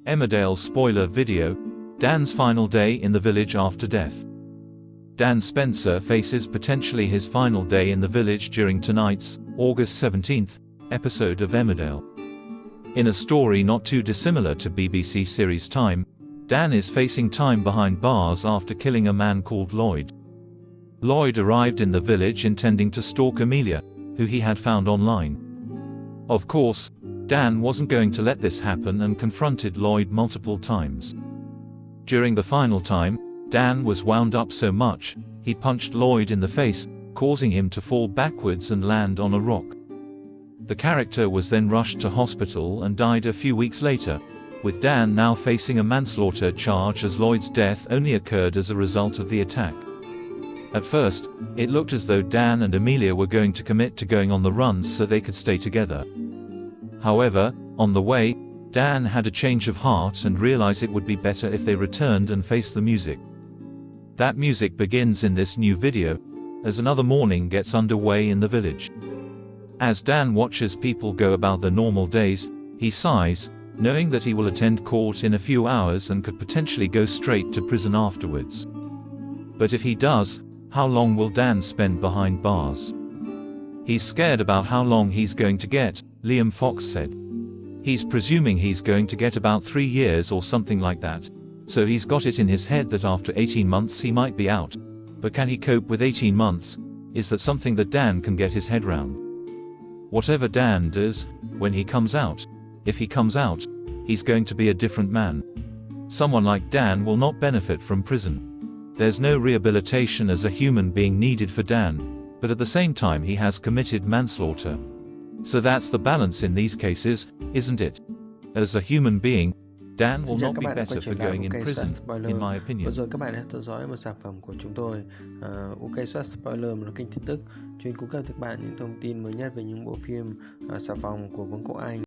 Emmerdale spoiler video, Dan's final day in the village after death. Dan Spencer faces potentially his final day in the village during tonight's, August 17th, episode of Emmerdale. In a story not too dissimilar to BBC series Time, Dan is facing time behind bars after killing a man called Lloyd. Lloyd arrived in the village intending to stalk Amelia, who he had found online. Of course, Dan wasn't going to let this happen and confronted Lloyd multiple times. During the final time, Dan was wound up so much, he punched Lloyd in the face, causing him to fall backwards and land on a rock. The character was then rushed to hospital and died a few weeks later, with Dan now facing a manslaughter charge as Lloyd's death only occurred as a result of the attack. At first, it looked as though Dan and Amelia were going to commit to going on the run so they could stay together. However, on the way, Dan had a change of heart and realized it would be better if they returned and faced the music. That music begins in this new video, as another morning gets underway in the village. As Dan watches people go about their normal days, he sighs, knowing that he will attend court in a few hours and could potentially go straight to prison afterwards. But if he does, how long will Dan spend behind bars? He's scared about how long he's going to get, Liam Fox said. He's presuming he's going to get about 3 years or something like that, so he's got it in his head that after 18 months he might be out. But can he cope with 18 months? Is that something that Dan can get his head round? Whatever Dan does, when he comes out, if he comes out, he's going to be a different man. Someone like Dan will not benefit from prison. There's no rehabilitation as a human being needed for Dan, but at the same time he has committed manslaughter. So that's the balance in these cases, isn't it? As a human being, Dan will not be better for going in prison, in my opinion. Vừa rồi các bạn đã theo dõi một sản phẩm của chúng tôi, OK Soát Spoiler, một kênh tin tức chuyên cung cấp cho các bạn những thông tin mới nhất về những bộ phim xà phòng của Vương quốc Anh.